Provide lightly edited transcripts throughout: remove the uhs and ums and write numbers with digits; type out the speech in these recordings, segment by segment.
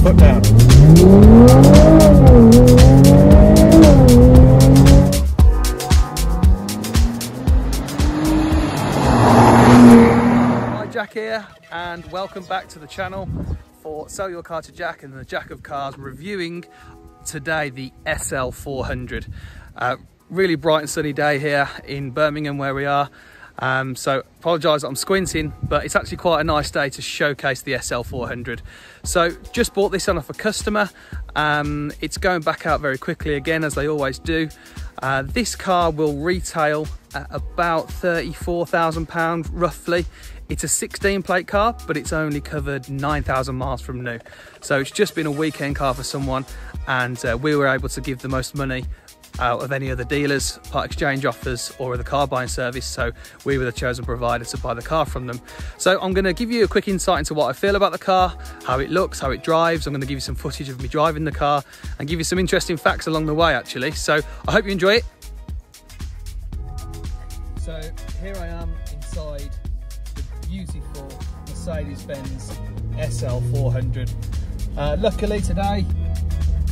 foot down. Hi, Jack here, and welcome back to the channel for Sell Your Car to Jack and the Jack of Cars, reviewing today the SL400. Really bright and sunny day here in Birmingham where we are. So apologise I'm squinting, but it's actually quite a nice day to showcase the SL400. So just bought this on off a customer. It's going back out very quickly again, as they always do. This car will retail at about £34,000 roughly. It's a 16 plate car, but it's only covered 9,000 miles from new. So it's just been a weekend car for someone, and we were able to give the most money out of any other dealers, part exchange offers, or other car buying service. So we were the chosen provider to buy the car from them. So I'm going to give you a quick insight into what I feel about the car, how it looks, how it drives. I'm going to give you some footage of me driving the car and give you some interesting facts along the way actually. So I hope you enjoy it. So here I am inside the beautiful Mercedes-Benz SL400. Luckily today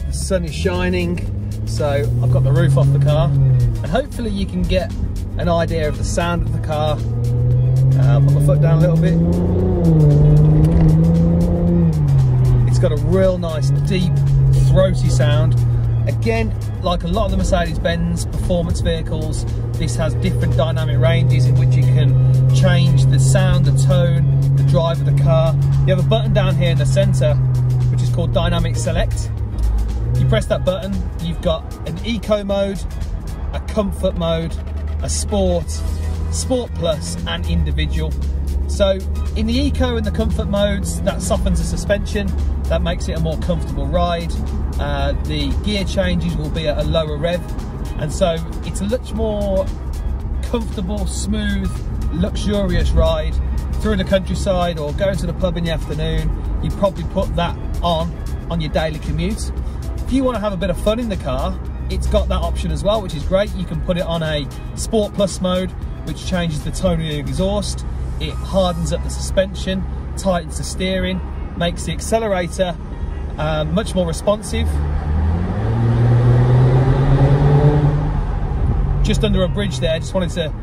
the sun is shining, so I've got the roof off the car, and hopefully you can get an idea of the sound of the car. Put my foot down a little bit. It's got a real nice deep throaty sound. Again, like a lot of the Mercedes-Benz performance vehicles, this has different dynamic ranges in which you can change the sound, the tone, the drive of the car. You have a button down here in the centre which is called Dynamic Select. You press that button, you've got an eco mode, a comfort mode, a sport, sport plus, and individual. So in the eco and the comfort modes, that softens the suspension, that makes it a more comfortable ride. The gear changes will be at a lower rev, and so it's a much more comfortable, smooth, luxurious ride through the countryside or going to the pub in the afternoon. You'd probably put that on your daily commute. If you want to have a bit of fun in the car, it's got that option as well, which is great. You can put it on a Sport Plus mode, which changes the tone of the exhaust. It hardens up the suspension, tightens the steering, makes the accelerator much more responsive. Just under a bridge there, I just wanted to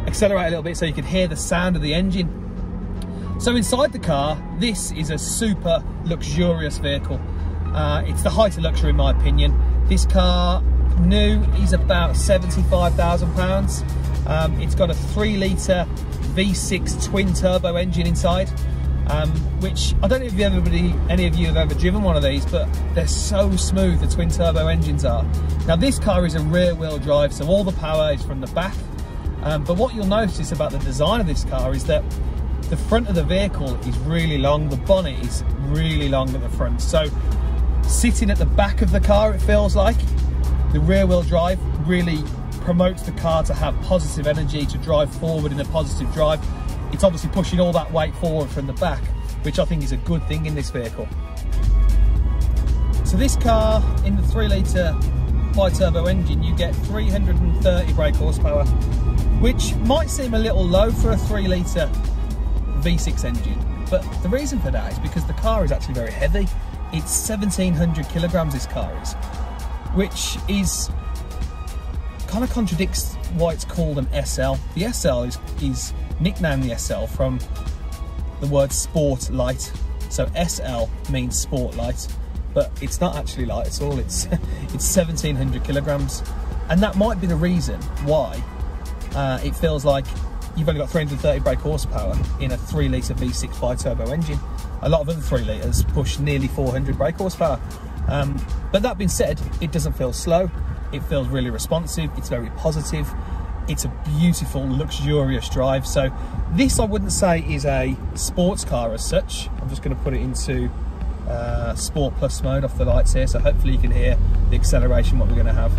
accelerate a little bit so you could hear the sound of the engine. So inside the car, this is a super luxurious vehicle. It's the height of luxury in my opinion. This car, new, is about £75,000. It's got a 3-litre V6 twin turbo engine inside, which I don't know if any of you have ever driven one of these, but they're so smooth, the twin turbo engines are. Now this car is a rear wheel drive, so all the power is from the back. But what you'll notice about the design of this car is that the front of the vehicle is really long, the bonnet is really long at the front. So sitting at the back of the car, it feels like the rear wheel drive really promotes the car to have positive energy, to drive forward in a positive drive. It's obviously pushing all that weight forward from the back, which I think is a good thing in this vehicle. So this car, in the 3-litre bi-turbo engine, you get 330 brake horsepower, which might seem a little low for a 3-litre V6 engine, but the reason for that is because the car is actually very heavy. It's 1,700 kilograms, this car is, which is kind of contradicts why it's called an SL. The SL is nicknamed the SL from the word sport light. So SL means sport light, but it's not actually light at all. It's 1,700 kilograms, and that might be the reason why it feels like you've only got 330 brake horsepower in a 3-litre V6 bi-turbo engine. A lot of other 3 litres push nearly 400 brake horsepower. But that being said, it doesn't feel slow. It feels really responsive. It's very positive. It's a beautiful, luxurious drive. So this, I wouldn't say is a sports car as such. I'm just going to put it into Sport Plus mode off the lights here, so hopefully you can hear the acceleration, what we're going to have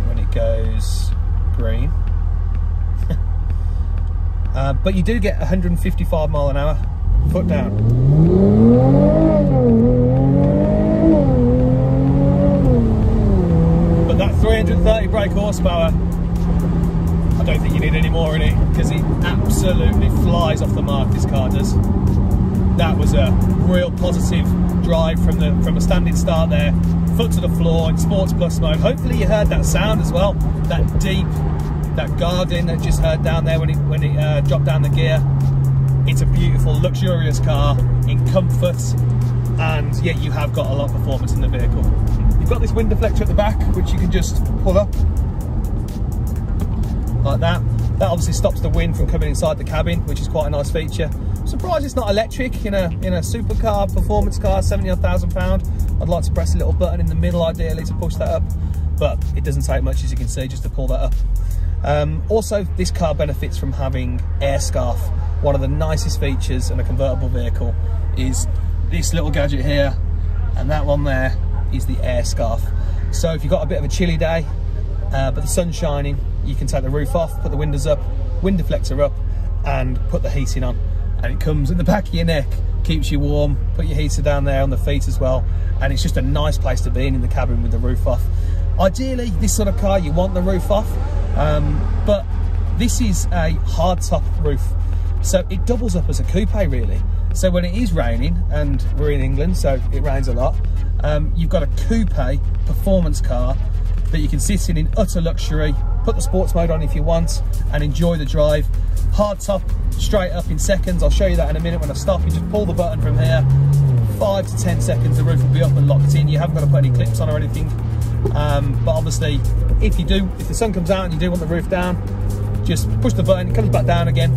when it goes green. But you do get 155 mile an hour, foot down. But that 330 brake horsepower, I don't think you need any more in it, because it absolutely flies off the mark, this car does. that was a real positive drive from a standing start there, foot to the floor in Sports Plus mode. Hopefully you heard that sound as well, that deep, that guarding that just heard down there when it dropped down the gear. It's a beautiful, luxurious car in comfort, and yet you have got a lot of performance in the vehicle. You've got this wind deflector at the back, which you can just pull up like that. That obviously stops the wind from coming inside the cabin, which is quite a nice feature. I'm surprised it's not electric in a supercar, performance car, 70,000 pound. I'd like to press a little button in the middle ideally to push that up, but it doesn't take much, as you can see, just to pull that up. Also, this car benefits from having air scarf. One of the nicest features in a convertible vehicle is this little gadget here, and that one there is the air scarf. So if you've got a bit of a chilly day, but the sun's shining, you can take the roof off, put the windows up, wind deflector up, and put the heating on. And it comes in the back of your neck, keeps you warm, put your heater down there on the feet as well, and it's just a nice place to be in the cabin with the roof off. Ideally, this sort of car, you want the roof off, but this is a hard top roof, so it doubles up as a coupe really. So when it is raining, and we're in England, so it rains a lot, you've got a coupe performance car that you can sit in utter luxury, put the sports mode on if you want, and enjoy the drive. Hard top, straight up in seconds. I'll show you that in a minute when I stop. You just pull the button from here, 5 to 10 seconds, the roof will be up and locked in. You haven't got to put any clips on or anything. But obviously, if the sun comes out and you do want the roof down, just push the button, it comes back down again.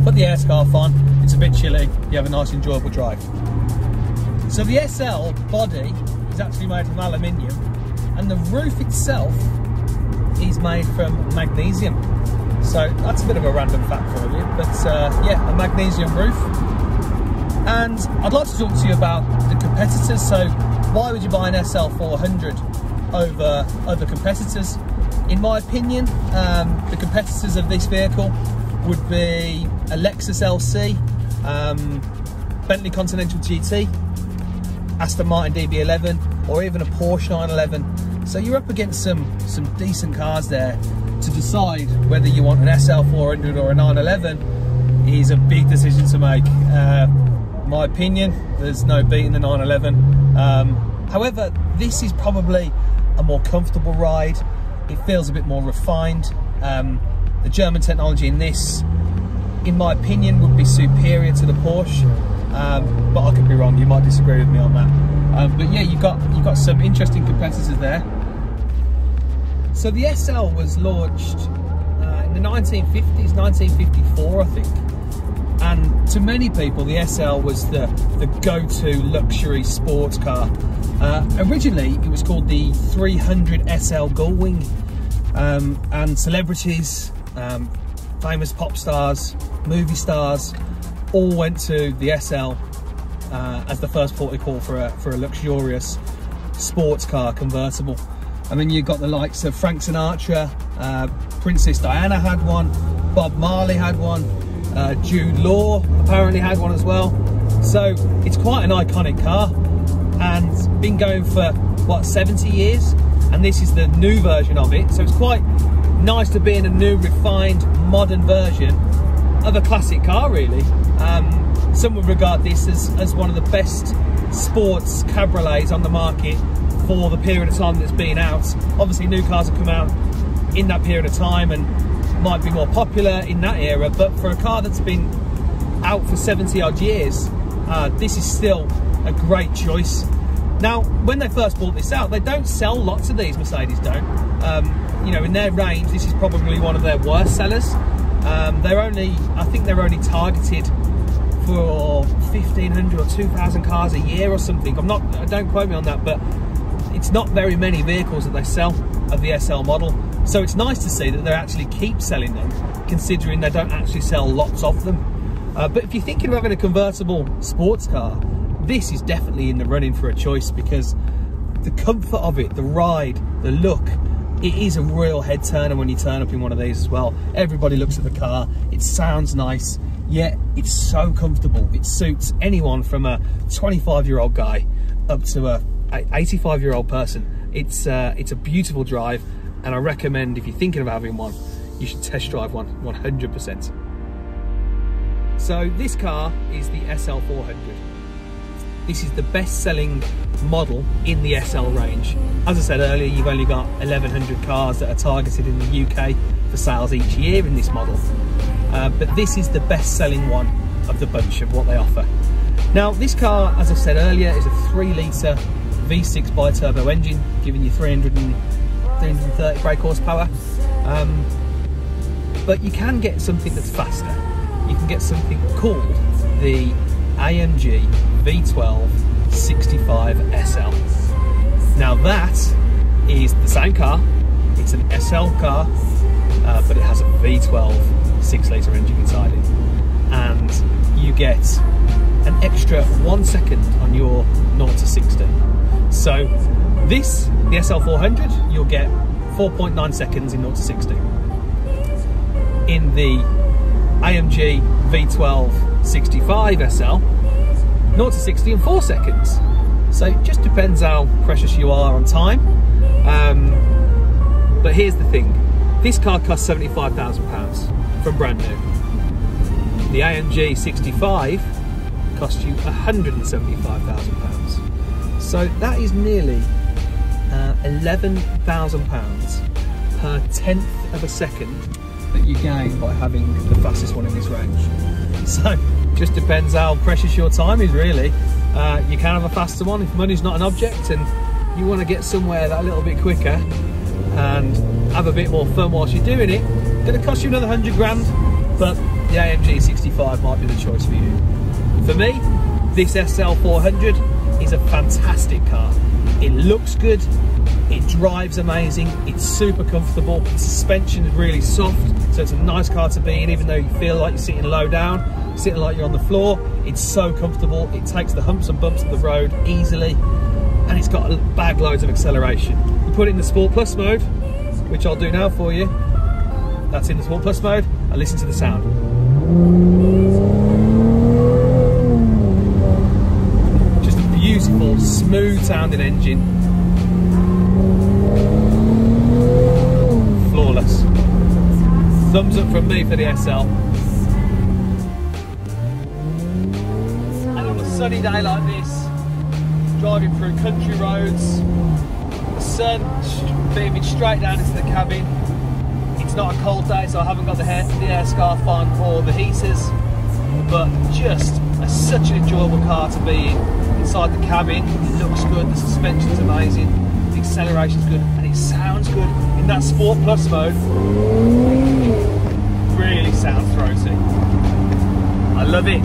Put the air scarf on, it's a bit chilly, you have a nice enjoyable drive. So the SL body is actually made from aluminium, and the roof itself is made from magnesium. So that's a bit of a random fact for you, but yeah, a magnesium roof. And I'd like to talk to you about the competitors. So why would you buy an SL 400 over other competitors? In my opinion, the competitors of this vehicle would be a Lexus LC, Bentley Continental GT, Aston Martin DB11, or even a Porsche 911. So you're up against some decent cars there. To decide whether you want an SL 400 or a 911 is a big decision to make. My opinion, there's no beating the 911. However, this is probably a more comfortable ride. It feels a bit more refined. The German technology in this, in my opinion, would be superior to the Porsche, but I could be wrong. You might disagree with me on that. But yeah, you've got some interesting competitors there. So the SL was launched in the 1950s, 1954, I think. And to many people, the SL was the go-to luxury sports car. Originally, it was called the 300 SL Gullwing, and celebrities, famous pop stars, movie stars, all went to the SL as the first port of call for a luxurious sports car convertible. I mean, you've got the likes of Frank Sinatra, Princess Diana had one, Bob Marley had one, Jude Law apparently had one as well. So it's quite an iconic car, and been going for what, 70 years, and this is the new version of it. So it's quite nice to be in a new, refined, modern version of a classic car really. Some would regard this as one of the best sports cabriolets on the market for the period of time that's been out. Obviously new cars have come out in that period of time and might be more popular in that era, but for a car that's been out for 70 odd years, this is still a great choice. Now, when they first brought this out, they don't sell lots of these, Mercedes don't. You know, in their range, this is probably one of their worst sellers. I think they're only targeted for 1,500 or 2,000 cars a year or something. Don't quote me on that, but it's not very many vehicles that they sell of the SL model. So it's nice to see that they actually keep selling them, considering they don't actually sell lots of them. But if you're thinking of having a convertible sports car, this is definitely in the running for a choice, because the comfort of it, the ride, the look, it is a real head turner when you turn up in one of these as well. Everybody looks at the car, it sounds nice, yet it's so comfortable. It suits anyone from a 25-year-old guy up to a 85-year-old person. It's a beautiful drive, and I recommend, if you're thinking of having one, you should test drive one 100%. So So this car is the SL400. This is the best selling model in the SL range. As I said earlier, you've only got 1,100 cars that are targeted in the UK for sales each year in this model. But this is the best selling one of the bunch of what they offer. Now this car, as I said earlier, is a 3-litre V6 bi-turbo engine, giving you 330 brake horsepower. But you can get something that's faster. You can get something called the AMG V12 65 SL. Now that is the same car, it's an SL car, but it has a V12 6-litre engine inside it. And you get an extra 1 second on your 0 to 60. So this, the SL400, you'll get 4.9 seconds in 0 to 60. In the AMG V12 65 SL, 0 to 60 in 4 seconds. So it just depends how precious you are on time. But here's the thing, this car costs £75,000 from brand new. The AMG 65 cost you £175,000. So that is nearly £11,000 per 10th of a second that you gain by having the fastest one in this range. So just depends how precious your time is, really. You can have a faster one if money's not an object and you want to get somewhere that a little bit quicker and have a bit more fun whilst you're doing it. It's going to cost you another 100 grand, but the AMG 65 might be the choice for you. For me, this SL400 is a fantastic car. It looks good, it drives amazing, it's super comfortable, the suspension is really soft, so it's a nice car to be in, even though you feel like you're sitting low down, sitting like you're on the floor. It's so comfortable, it takes the humps and bumps of the road easily, and it's got bag loads of acceleration. You put it in the Sport Plus mode, which I'll do now for you. That's in the Sport Plus mode, and listen to the sound. Just a beautiful, smooth sounding engine. Flawless. Thumbs up from me for the SL. And on a sunny day like this, driving through country roads, the sun beaming straight down into the cabin. It's not a cold day, so I haven't got the air scarf on or the heaters, but just such an enjoyable car to be in. Inside the cabin, it looks good, the suspension's amazing, the acceleration's good, and it sounds good. In that Sport Plus mode, really sounds throaty. I love it.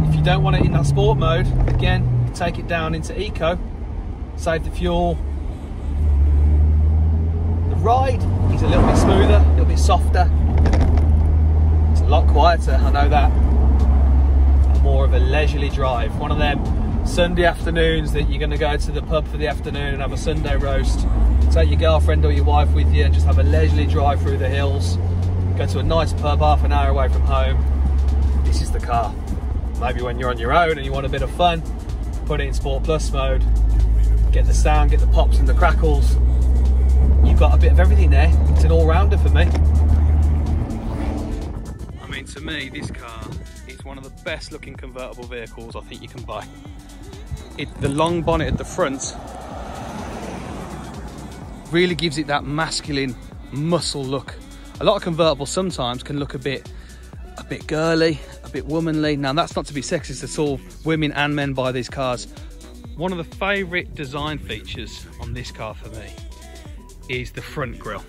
If you don't want it in that sport mode, again, take it down into eco, save the fuel. The ride is a little bit smoother, a little bit softer. It's a lot quieter, I know that. And more of a leisurely drive. One of them Sunday afternoons that you're going to go to the pub for the afternoon and have a Sunday roast. Take your girlfriend or your wife with you and just have a leisurely drive through the hills. Go to a nice pub half an hour away from home. This is the car. Maybe when you're on your own and you want a bit of fun, put it in Sport Plus mode, get the sound, get the pops and the crackles. You've got a bit of everything there. It's an all-rounder for me. I mean, to me, this car is one of the best looking convertible vehicles I think you can buy. The long bonnet at the front really gives it that masculine muscle look. A lot of convertibles sometimes can look a bit girly, a bit womanly. Now that's not to be sexist at all. Women and men buy these cars. One of the favourite design features on this car for me is the front grille.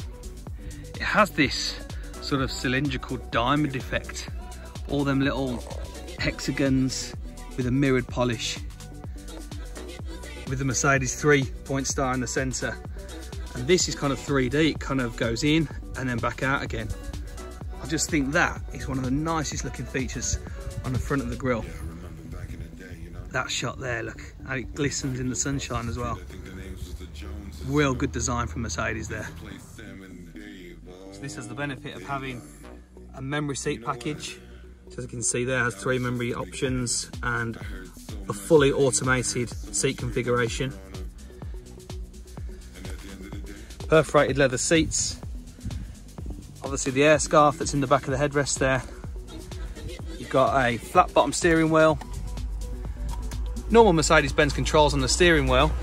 It has this sort of cylindrical diamond effect. All them little hexagons with a mirrored polish. With the Mercedes 3-point star in the centre. And this is kind of 3D, it kind of goes in and then back out again. I just think that is one of the nicest looking features on the front of the grille. That shot there, look, how it glistens in the sunshine as well. Real good design from Mercedes there. So this has the benefit of having a memory seat package. So as you can see there, it has 3 memory options and a fully automated seat configuration. perforated leather seats. Obviously the air scarf that's in the back of the headrest there. You've got a flat bottom steering wheel. Normal Mercedes-Benz controls on the steering wheel.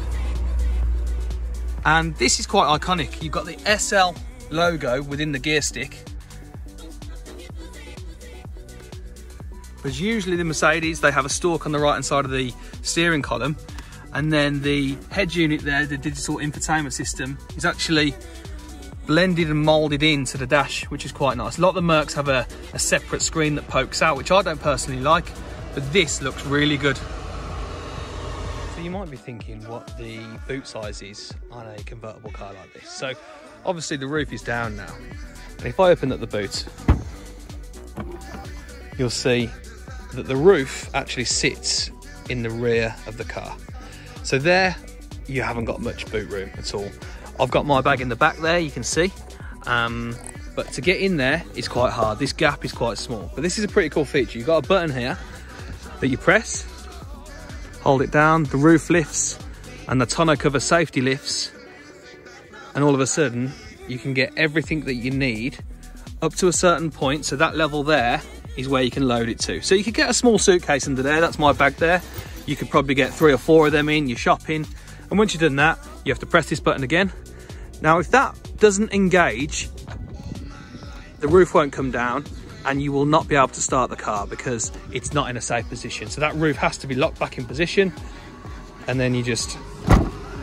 And this is quite iconic. You've got the SL logo within the gear stick. Because usually the Mercedes, they have a stalk on the right hand side of the steering column, and then the head unit there, the digital infotainment system, is actually blended and moulded into the dash, which is quite nice. A lot of the Mercs have a separate screen that pokes out, which I don't personally like, but this looks really good. So you might be thinking what the boot size is on a convertible car like this. So obviously the roof is down now, and if I open up the boot, you'll see that the roof actually sits in the rear of the car. So there, you haven't got much boot room at all. I've got my bag in the back there, you can see. But to get in there is quite hard. This gap is quite small. But this is a pretty cool feature. You've got a button here that you press, hold it down, the roof lifts, and the tonneau cover safety lifts. And all of a sudden, you can get everything that you need up to a certain point. So that level there is where you can load it to. So you could get a small suitcase under there. That's my bag there. You could probably get 3 or 4 of them in, you're shopping. And once you've done that, you have to press this button again. Now, if that doesn't engage, the roof won't come down and you will not be able to start the car because it's not in a safe position. So that roof has to be locked back in position, and then you just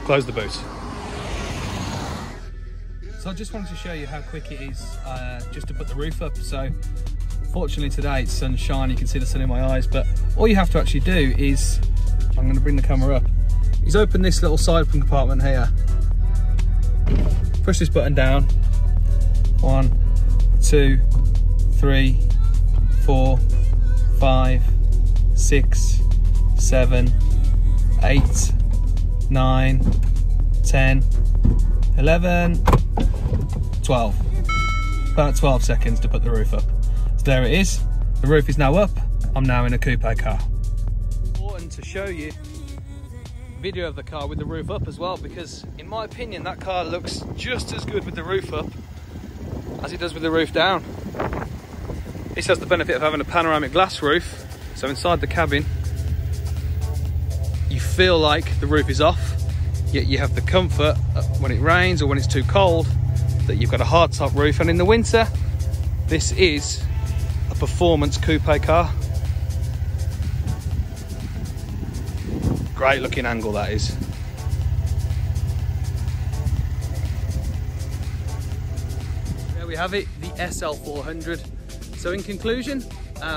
close the boot. So I just wanted to show you how quick it is just to put the roof up. So fortunately today it's sunshine, you can see the sun in my eyes, but all you have to actually do is, I'm going to bring the camera up, is open this little side compartment here, push this button down, 1, 2, 3, 4, 5, 6, 7, 8, 9, 10, 11, 12. About 12 seconds to put the roof up. So there it is. The roof is now up. I'm now in a coupe car. Important to show you video of the car with the roof up as well, because in my opinion that car looks just as good with the roof up as it does with the roof down. This has the benefit of having a panoramic glass roof, so inside the cabin you feel like the roof is off, yet you have the comfort when it rains or when it's too cold that you've got a hard top roof. And in the winter, this is a performance coupe car. Great looking angle that is. There we have it, the SL400. So in conclusion,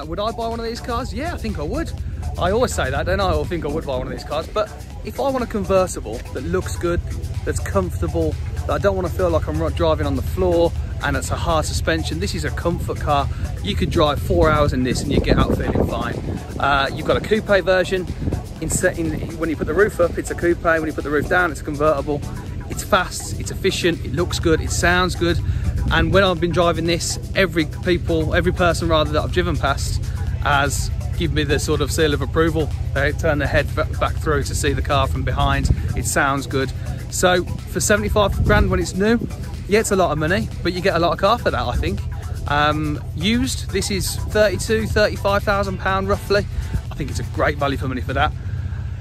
would I buy one of these cars? Yeah, I think I would. I always say that, don't I? I think I would buy one of these cars. But if I want a convertible that looks good, that's comfortable, that I don't want to feel like I'm driving on the floor and it's a hard suspension, this is a comfort car. You could drive 4 hours in this and you get out feeling fine. You've got a coupe version. When you put the roof up, it's a coupe. When you put the roof down, it's a convertible. It's fast, it's efficient, it looks good, it sounds good. And when I've been driving this, every person rather that I've driven past has given me the sort of seal of approval. They turn their head back through to see the car from behind. It sounds good. So for 75 grand when it's new, yeah, it's a lot of money, but you get a lot of car for that, I think. Used, this is 32, 35,000 pound roughly. I think it's a great value for money for that.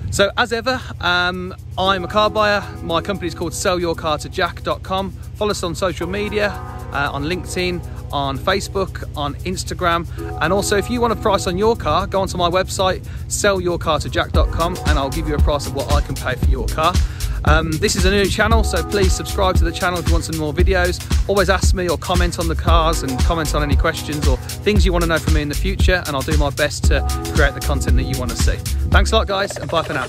So as ever, I'm a car buyer. My company is called sellyourcartojack.com. Follow us on social media, on LinkedIn, on Facebook, on Instagram. And also if you want a price on your car, go onto my website, sellyourcartojack.com, and I'll give you a price of what I can pay for your car. This is a new channel, so please subscribe to the channel if you want some more videos. Always ask me or comment on the cars and comment on any questions or things you want to know from me in the future, and I'll do my best to create the content that you want to see. Thanks a lot guys, and bye for now.